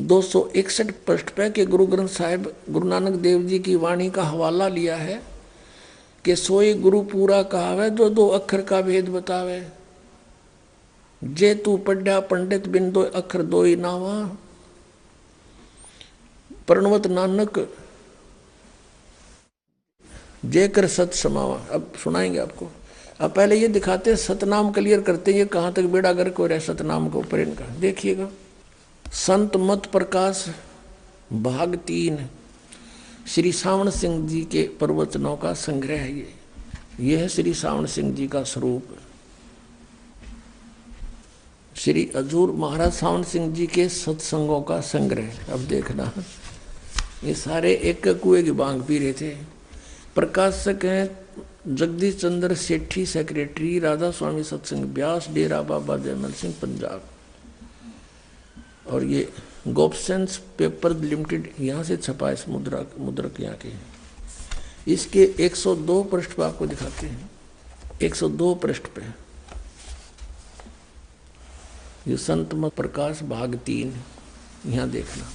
261 पृष्ठ पे के गुरु ग्रंथ साहिब गुरु नानक देव जी की वाणी का हवाला लिया है कि सोई गुरु पूरा कहावे जो 2 अक्षर का भेद बतावे। जे तू पढ़ा पंडित बिन 2 अक्षर 2 ही नावा, प्रणवत नानक जे कर सत समावा। अब सुनाएंगे आपको। अब पहले ये दिखाते हैं, सतनाम क्लियर करते हैं, ये कहाँ तक बेड़ा गर्क हो रहा है सतनाम के ऊपर इनका। देखिएगा, संत मत प्रकाश भाग 3 श्री सावण सिंह जी के प्रवचनों का संग्रह है। ये है श्री सावण सिंह जी का स्वरूप। श्री हजूर महाराज सावण सिंह जी के सत्संगों का संग्रह। अब देखना, ये सारे एक कुएं की बांग पी रहे थे। प्रकाशक हैं जगदीश चंद्र सेठी, सेक्रेटरी राधा स्वामी सत्संग ब्यास, डेरा बाबा जयमल सिंह पंजाब। और ये गोपसेंस पेपर लिमिटेड यहाँ से छपा है, मुद्रक यहाँ के। इसके 102 पृष्ठ पर आपको दिखाते हैं, 102 पृष्ठ पे ये संत मत प्रकाश भाग 3, यहाँ देखना।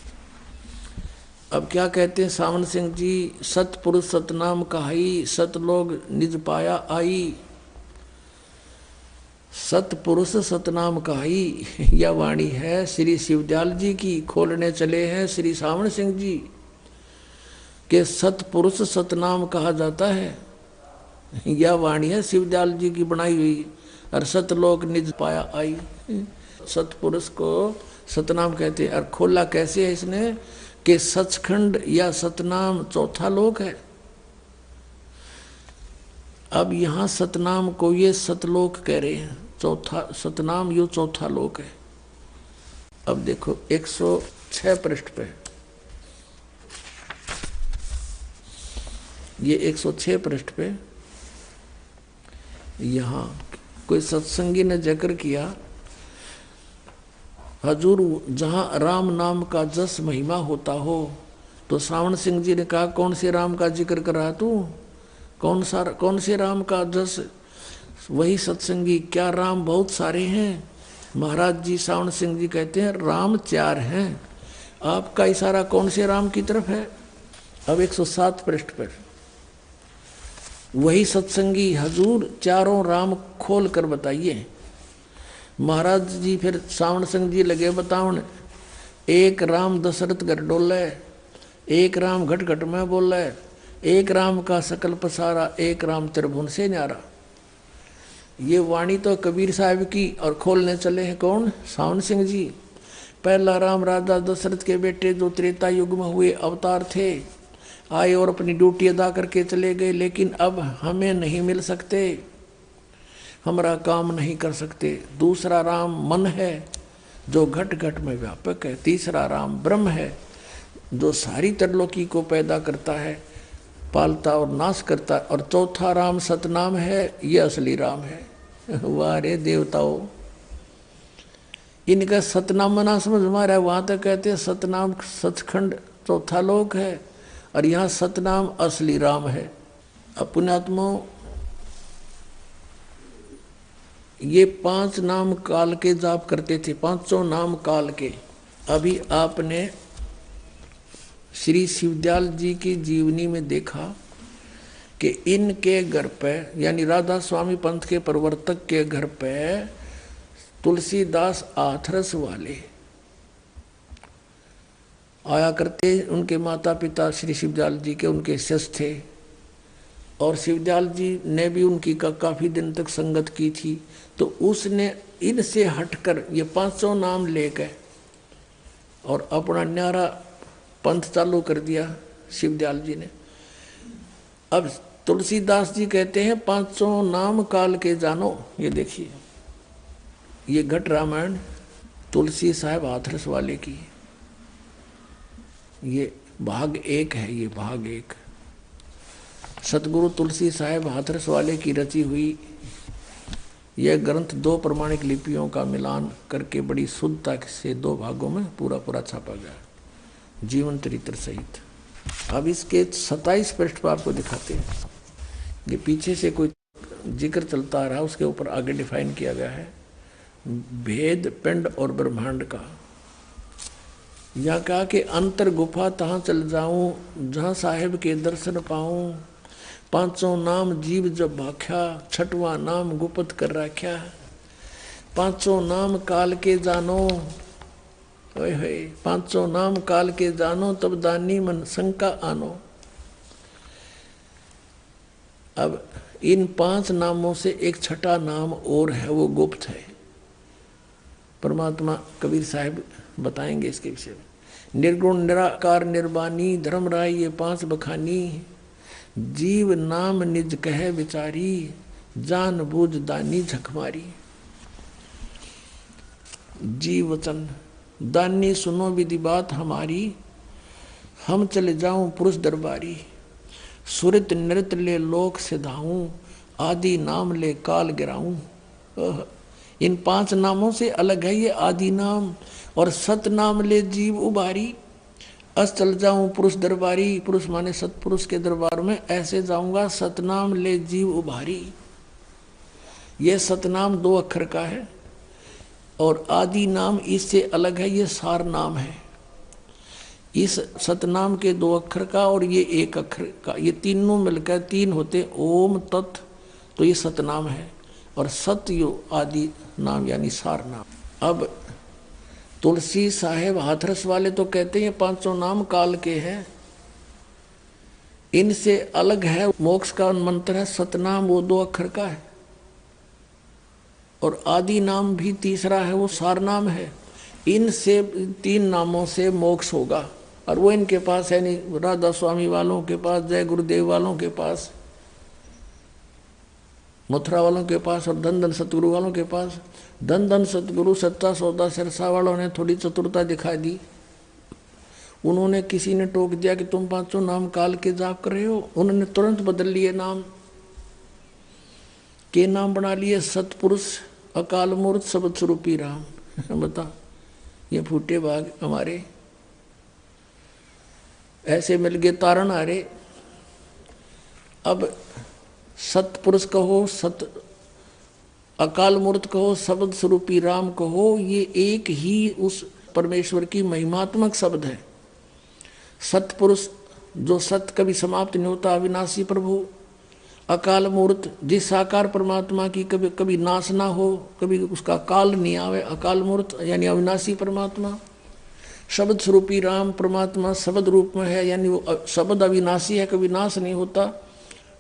अब क्या कहते हैं सावन सिंह जी, सतपुरुष सतनाम कहाई, सतलोग निज पाया आई। सतपुरुष सतनाम कहाई, यह वाणी है श्री शिवदयाल जी की। खोलने चले हैं श्री सावन सिंह जी के सतपुरुष सतनाम कहा जाता है। यह वाणी है शिवदयाल जी की बनाई हुई। और सतलोक निज पाया आई, सतपुरुष को सतनाम कहते हैं। और खोला कैसे है इसने कि सचखंड या सतनाम चौथा लोक है। अब यहां सतनाम को ये सतलोक कह रहे हैं, चौथा सतनाम यो चौथा लोक है। अब देखो 106 पृष्ठ पे, ये 106 पृष्ठ पे यहां कोई सत्संगी ने जिक्र किया, हजूर जहां राम नाम का जस महिमा होता हो। तो सावण सिंह जी ने कहा, कौन से राम का जिक्र कर रहा तू? कौन से राम का जस? वही सत्संगी, क्या राम बहुत सारे हैं? महाराज जी सावण सिंह जी कहते हैं राम 4 हैं। आपका इशारा कौन से राम की तरफ है? अब 107 पृष्ठ पर वही सत्संगी, हजूर चारों राम खोल कर बताइए। महाराज जी फिर सावण सिंह जी लगे बतावन, एक राम दशरथ घर डोले, एक राम घट घट में बोले, एक राम का सकल पसारा, एक राम त्रिभुवन से न्यारा। ये वाणी तो कबीर साहब की। और खोलने चले हैं कौन? सावण सिंह जी। पहला राम राजा दशरथ के बेटे जो त्रेता युग में हुए अवतार थे, आए और अपनी ड्यूटी अदा करके चले गए, लेकिन अब हमें नहीं मिल सकते, हमारा काम नहीं कर सकते। दूसरा राम मन है जो घट घट में व्यापक है। तीसरा राम ब्रह्म है जो सारी त्रिलोकी को पैदा करता है, पालता और नाश करता है। और चौथा राम सतनाम है, ये असली राम है। वाह रे देवताओं, इनका सतनाम ना समझ मारा है। वहां तक कहते हैं सतनाम सचखंड चौथा लोक है, और यहाँ सतनाम असली राम है। पुण्यात्माओं, ये 5 नाम काल के जाप करते थे, 5 नाम काल के। अभी आपने श्री शिवदयाल जी की जीवनी में देखा कि इनके घर पे, यानी राधा स्वामी पंथ के प्रवर्तक के घर पे तुलसीदास हाथरस वाले आया करते। उनके माता पिता श्री शिवदयाल जी के उनके शिष्य थे, और शिवदयाल जी ने भी उनकी काफी दिन तक संगत की थी। तो उसने इनसे हटकर ये 5 नाम लेकर और अपना न्यारा पंथ चालू कर दिया शिवदयाल जी ने। अब तुलसीदास जी कहते हैं 500 नाम काल के जानो। ये देखिए, ये घट रामायण तुलसी साहब हाथरस वाले की, ये भाग 1 है। ये भाग 1 सतगुरु तुलसी साहब हाथरस वाले की रची हुई यह ग्रंथ 2 प्रमाणिक लिपियों का मिलान करके बड़ी शुद्धता से 2 भागों में पूरा पूरा छापा गया, जीवन चरित्र सहित। अब इसके 27 पृष्ठ पर आपको दिखाते हैं। ये पीछे से कोई जिक्र चलता आ रहा है, उसके ऊपर आगे डिफाइन किया गया है भेद पिंड और ब्रह्मांड का। यहाँ कहा कि अंतर गुफा तहाँ चल जाऊं जहाँ साहेब के दर्शन पाऊं, 500 नाम जीव जब भाख्या, 6वां नाम गुप्त कर राख्या। 500 नाम काल के जानो, ओए होए 500 नाम काल के जानो, तब दानी मन शंका आनो। अब इन 5 नामों से एक छठा नाम और है, वो गुप्त है। परमात्मा कबीर साहब बताएंगे इसके विषय में। निर्गुण निराकार निर्वाणी धर्म राय ये 5 बखानी, जीव नाम निज कहे विचारी, जान बूझ दानी झकमारी। जीव वचन दानी सुनो विधि बात हमारी, हम चले जाऊं पुरुष दरबारी। सुरत नृत ले लोक सिधाऊं, आदि नाम ले काल गिराऊं। इन 5 नामों से अलग है ये आदि नाम। और सत नाम ले जीव उबारी, अस चल जाऊं पुरुष दरबारी। पुरुष माने सतपुरुष के दरबार में ऐसे जाऊंगा, सतनाम ले जीव उभारी। ये सतनाम 2 अक्षर का है और आदि नाम इससे अलग है, ये सार नाम है। इस सतनाम के 2 अक्षर का और ये 1 अक्षर का, ये तीनों मिलकर 3 होते ओम तत्, तो ये सतनाम है। और सत्य आदि नाम यानी सार नाम। अब तुलसी साहेब हाथरस वाले तो कहते हैं 500 नाम काल के हैं, इनसे अलग है मोक्ष का मंत्र है सतनाम, वो 2 अक्षर का है। और आदि नाम भी तीसरा है, वो सार नाम है। इनसे 3 नामों से मोक्ष होगा और वो इनके पास है नहीं। राधा स्वामी वालों के पास, जय गुरुदेव वालों के पास, मथुरा वालों के पास और धन धन सतगुरु वालों के पास। धन धन सतगुरु सच्चा सौदा सिरसा वालों ने थोड़ी चतुरता दिखा दी। उन्होंने किसी ने टोक दिया कि तुम 500 नाम काल के जाप कर रहे हो, उन्होंने तुरंत बदल लिए नाम के नाम बना लिए सतपुरुष अकाल मूर्त शब्द स्वरूपी राम। बता ये फूटे भाग हमारे ऐसे मिल गए तारण हारे। अब सतपुरुष कहो, सत अकाल मूर्त कहो, शब्द स्वरूपी राम कहो, ये एक ही उस परमेश्वर की महिमात्मक शब्द है। सतपुरुष जो सत कभी समाप्त नहीं होता, अविनाशी प्रभु। अकाल मूर्त जिस साकार परमात्मा की कभी कभी नाश ना हो, कभी उसका काल नहीं आवे, अकाल मूर्त यानी अविनाशी परमात्मा। शब्द स्वरूपी राम परमात्मा शब्द रूप में है, यानी वो शब्द अविनाशी है, कभी नाश नहीं होता,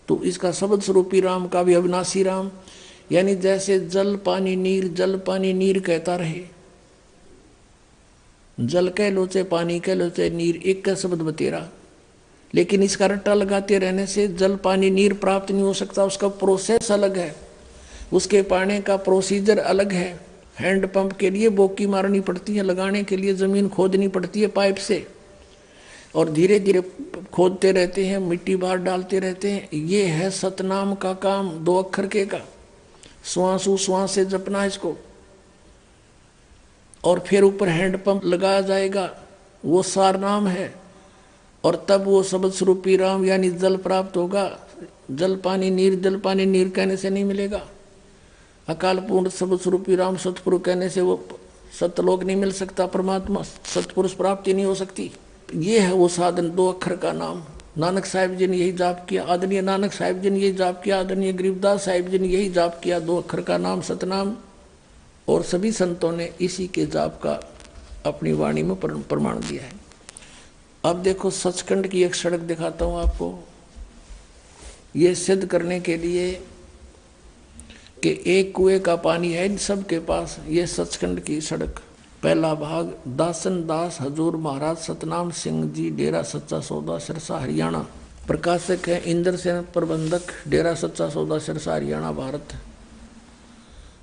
तो इसका शब्द स्वरूपी राम का भी अविनाशी राम। यानी जैसे जल पानी नीर, जल पानी नीर कहता रहे, जल कह लो चाहे पानी कह लो चाहे नीर, एक का शब्द बतेरा। लेकिन इसका रट्टा लगाते रहने से जल पानी नीर प्राप्त नहीं हो सकता, उसका प्रोसेस अलग है, उसके पाने का प्रोसीजर अलग है। हैंड पंप के लिए बोकी मारनी पड़ती है, लगाने के लिए जमीन खोदनी पड़ती है पाइप से, और धीरे धीरे खोदते रहते हैं, मिट्टी बाहर डालते रहते हैं। ये है सतनाम का काम, 2 अक्षर के का। श्वासु श्वास से जपना इसको, और फिर ऊपर हैंड पंप लगाया जाएगा, वो सार नाम है। और तब वो शब्द स्वरूपी राम यानी जल प्राप्त होगा। जल पानी नीर, जल पानी नीर कहने से नहीं मिलेगा। अकाल पूर्ण शब्द स्वरूपी राम सतपुरुष कहने से वो सतलोक नहीं मिल सकता, परमात्मा सतपुरुष प्राप्ति नहीं हो सकती। ये है वो साधन, 2 अक्षर का नाम। नानक साहिब जी ने यही जाप किया, आदरणीय नानक साहिब जी ने यही जाप किया, आदरणीय गरीबदास साहिब जी ने यही जाप किया, 2 अक्षर का नाम सतनाम। और सभी संतों ने इसी के जाप का अपनी वाणी में प्रमाण दिया है। अब देखो सचखंड की एक सड़क दिखाता हूँ आपको, ये सिद्ध करने के लिए कि एक कुएं का पानी है सबके पास। ये सचखंड की सड़क, पहला भाग दासन दास हजूर महाराज सतनाम सिंह जी, डेरा सच्चा सौदा सिरसा हरियाणा। प्रकाशक है इंद्र सेन प्रबंधक, डेरा सच्चा सौदा, सिरसा, हरियाणा, भारत।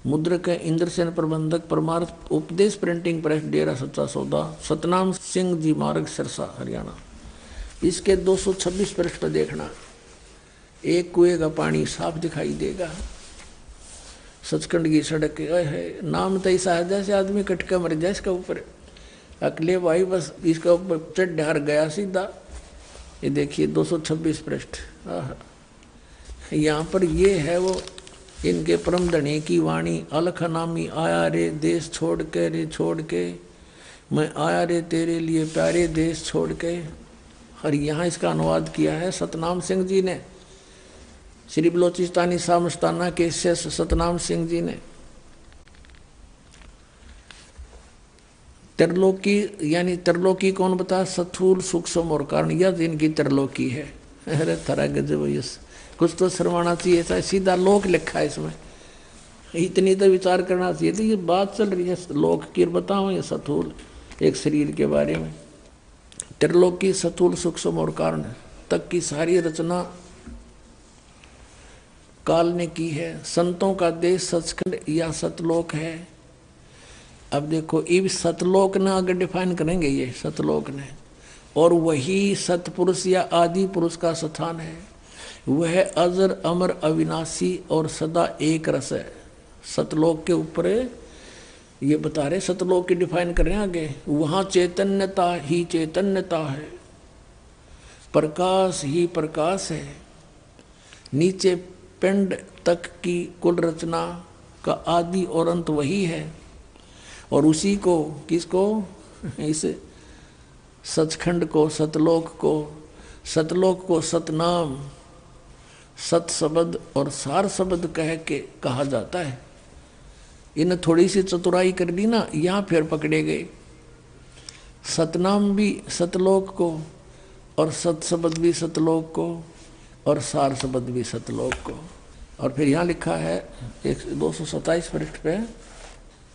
मुद्रक है इंद्र सेन प्रबंधक, परमार्थ उपदेश प्रिंटिंग प्रेस, डेरा सच्चा सौदा, सतनाम सिंह जी मार्ग, सिरसा, हरियाणा। इसके 226 पृष्ठ पर देखना। एक कुएं का पानी साफ दिखाई देगा, सचखंड की सड़क है। नाम तो ऐसा है जैसे आदमी कटका मर जाए इसका ऊपर। अकले भाई बस इसका ऊपर चढ़ ढार गया सीधा। ये देखिए 226 पृष्ठ। यहाँ पर ये है वो इनके परम धने की वाणी। अलख नामी आया रे देश छोड़ के, रे छोड़ के मैं आया रे तेरे लिए प्यारे देश छोड़ के। और यहाँ इसका अनुवाद किया है सतनाम सिंह जी ने, श्री बलोचिस्तानी सामस्ताना के शिष्य सतनाम सिंह जी ने। त्रिलोकी यानी त्रिलोकी कौन बता? स्थूल सूक्ष्म और कारण, यह इनकी त्रिलोकी है। अरे थरा गजब, यस कुछ तो शर्माना चाहिए। ऐसा सीधा लोक लिखा है इसमें, इतनी तो विचार करना चाहिए। तो ये बात चल रही है लोक की, बताओ ये स्थूल एक शरीर के बारे में। त्रिलोकी स्थूल सूक्ष्म और कारण तक की सारी रचना काल ने की है। संतों का देश सचखंड या सतलोक है। अब देखो इस सतलोक ने अगर डिफाइन करेंगे ये सतलोक ने, और वही सतपुरुष या आदि पुरुष का स्थान है। वह अजर अमर अविनाशी और सदा एक रस है। सतलोक के ऊपर ये बता रहे, सतलोक की डिफाइन कर रहे हैं आगे। वहाँ चैतन्यता ही चैतन्यता है, प्रकाश ही प्रकाश है। नीचे पिंड तक की कुल रचना का आदि और अंत वही है। और उसी को किसको? इस सचखंड को, सतलोक को सतनाम, सत शब्द और सार शब्द कह के कहा जाता है। इन थोड़ी सी चतुराई कर दी ना, यहाँ फिर पकड़े गए। सतनाम भी सतलोक को, और सत शब्द भी सतलोक को, और सार शब्द भी सतलोक को। और फिर यहाँ लिखा है 227 पृष्ठ पे,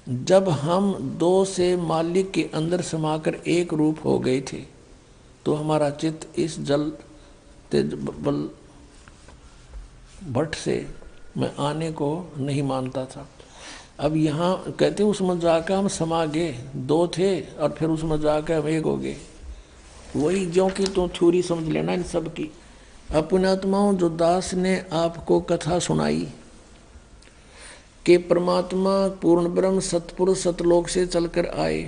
जब हम दो से मालिक के अंदर समाकर एक रूप हो गए थे तो हमारा चित्त इस जल तेज बल भट्ट से मैं आने को नहीं मानता था। अब यहाँ कहते हैं उसमें जाकर हम समा गए, दो थे और फिर उसमें जाकर हम एक हो गए। वही ज्यों की तो थ्योरी समझ लेना इन सब की। अपनात्माओं, जो दास ने आपको कथा सुनाई कि परमात्मा पूर्ण ब्रह्म सतपुरुष सतलोक से चलकर आए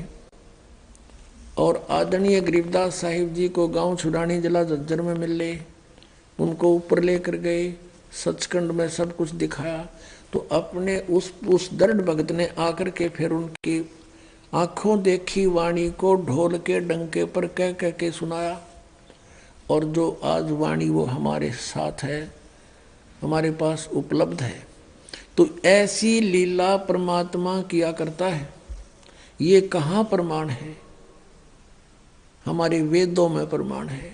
और आदरणीय गरीबदास साहिब जी को गांव छुड़ानी जिला झज्जर में मिले, उनको ऊपर लेकर गए, सचखंड में सब कुछ दिखाया, तो अपने उस दृढ़ भगत ने आकर के फिर उनकी आंखों देखी वाणी को ढोल के डंके पर कह कह के सुनाया। और जो आज वाणी वो हमारे साथ है, हमारे पास उपलब्ध है। तो ऐसी लीला परमात्मा किया करता है। ये कहाँ प्रमाण है? हमारे वेदों में प्रमाण है।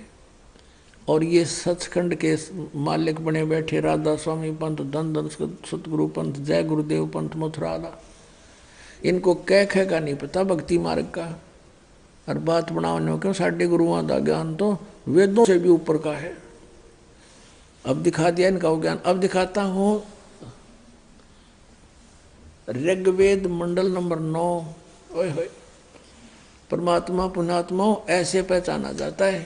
और ये सचखंड के मालिक बने बैठे राधा स्वामी पंथ, धन धन सतगुरु पंथ, जय गुरुदेव पंथ, मथुराला, इनको कह का नहीं पता भक्ति मार्ग का। और बात बनाने क्यों, साढ़े गुरुओं का ज्ञान तो वेदों से भी ऊपर का है। अब दिखा दिया इनका वो ज्ञान। अब दिखाता हूं ऋग्वेद मंडल नंबर 9। ओए होए, परमात्मा पुण्यात्माओं ऐसे पहचाना जाता है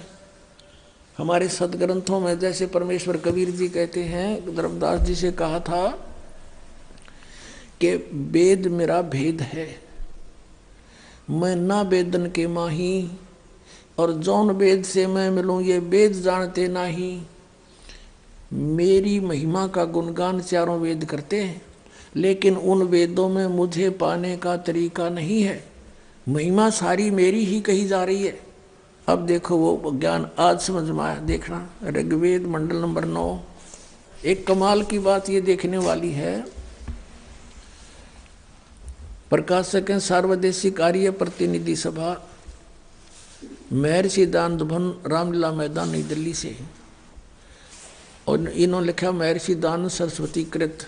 हमारे सदग्रंथों में। जैसे परमेश्वर कबीर जी कहते हैं, धर्मदास जी से कहा था कि वेद मेरा भेद है, मैं ना वेदन के माही, और जौन वेद से मैं मिलूं ये वेद जानते नाही। मेरी महिमा का गुणगान चारों वेद करते हैं, लेकिन उन वेदों में मुझे पाने का तरीका नहीं है। महिमा सारी मेरी ही कही जा रही है। अब देखो वो ज्ञान आज समझ में आया। देखना ऋग्वेद मंडल नंबर 9। एक कमाल की बात ये देखने वाली है। प्रकाशक हैं सार्वदेशिक आर्य प्रतिनिधि सभा, महर्षि दानंद रामलीला मैदान नई दिल्ली से। और इन्होंने लिखा महर्षि दानंद सरस्वती कृत,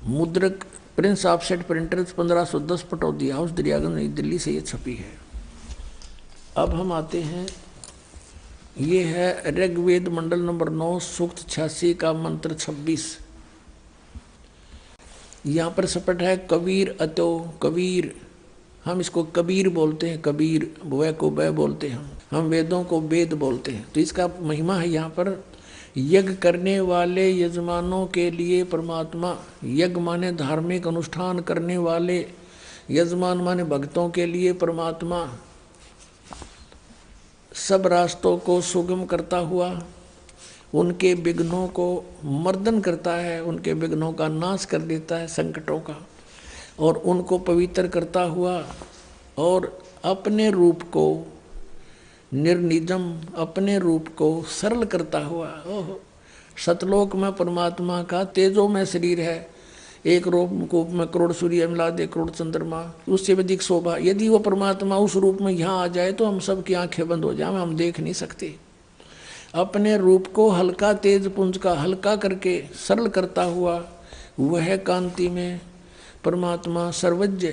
मुद्रक Prince offset printers 1510 Pataudi house Daryaganj नई दिल्ली से ये छपी है। अब हम आते हैं ये है ऋग्वेद मंडल नंबर 9 सूक्त 86 का मंत्र 26। यहाँ पर सपट है कबीर अतो कबीर, हम इसको कबीर बोलते हैं, कबीर व को ब बोलते हैं, हम वेदों को वेद बोलते हैं। तो इसका महिमा है यहाँ पर यज्ञ करने वाले यजमानों के लिए परमात्मा, यज्ञ माने धार्मिक अनुष्ठान करने वाले यजमान माने भक्तों के लिए परमात्मा सब रास्तों को सुगम करता हुआ उनके विघ्नों को मर्दन करता है, उनके विघ्नों का नाश कर देता है, संकटों का, और उनको पवित्र करता हुआ और अपने रूप को निर्निजम, अपने रूप को सरल करता हुआ। ओह, सतलोक में परमात्मा का तेजोमय शरीर है, एक रूप में करोड़ सूर्य मिला दे, करोड़ चंद्रमा, उससे अधिक शोभा। यदि वो परमात्मा उस रूप में यहाँ आ जाए तो हम सब की आंखें बंद हो जाए, हम देख नहीं सकते। अपने रूप को हल्का तेज पुंज का हल्का करके सरल करता हुआ वह कांति में परमात्मा सर्वज्ञ,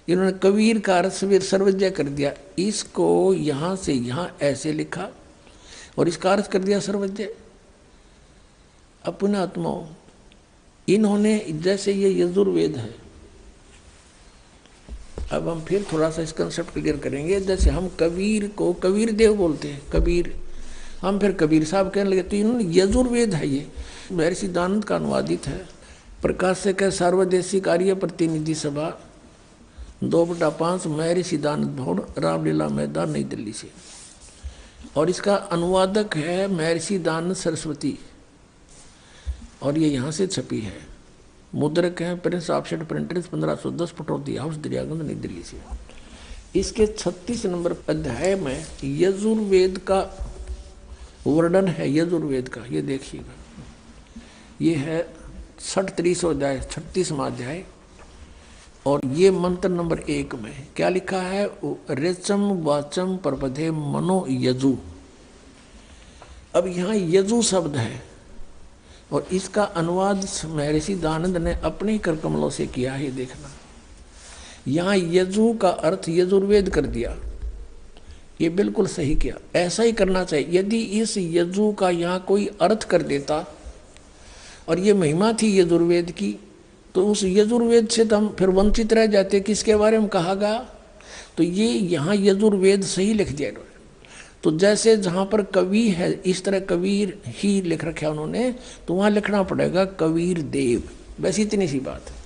इन्होंने कबीर का अर्थ सर्वज्ञ कर दिया। इसको यहाँ से यहाँ ऐसे लिखा और इसका अर्थ कर दिया सर्वज्ञ। अपने आत्माओं, इन्होंने जैसे ये यजुर्वेद है, अब हम फिर थोड़ा सा इस कंसेप्ट क्लियर करेंगे। जैसे हम कबीर को कबीर देव बोलते हैं, कबीर, हम फिर कबीर साहब कहने लगे, तो इन्होंने यजुर्वेद है, ये महर्षि दानंद का अनुवादित है। प्रकाशक है सार्वदेशिक आर्य प्रतिनिधि सभा 2/5 महर्षि दानंद भवन, रामलीला मैदान, नई दिल्ली से। और इसका अनुवादक है महर्षि दानंद सरस्वती, और ये यहाँ से छपी है। मुद्रक है Prince offset printers 1510 Pataudi house Daryaganj नई दिल्ली से। इसके 36 नंबर अध्याय में यजुर्वेद का वर्णन है, यजुर्वेद का, ये देखिएगा। ये है 36 अध्याय, 36वां अध्याय, और ये मंत्र नंबर 1 में क्या लिखा है, रेचम वाचम प्रपदे मनो यजु। अब यहाँ यजु शब्द है और इसका अनुवाद महर्षि दानंद ने अपने कर कमलों से किया है। देखना, यहाँ यजु का अर्थ यजुर्वेद कर दिया, ये बिल्कुल सही किया, ऐसा ही करना चाहिए। यदि इस यजु का यहाँ कोई अर्थ कर देता और ये महिमा थी यजुर्वेद की, तो उस यजुर्वेद से तो हम फिर वंचित रह जाते, किसके बारे में कहा गया। तो ये यहाँ यजुर्वेद सही लिख दिया। तो जैसे जहाँ पर कवि है इस तरह कबीर ही लिख रखा है उन्होंने, तो वहाँ लिखना पड़ेगा कबीर देव, बस इतनी सी बात है।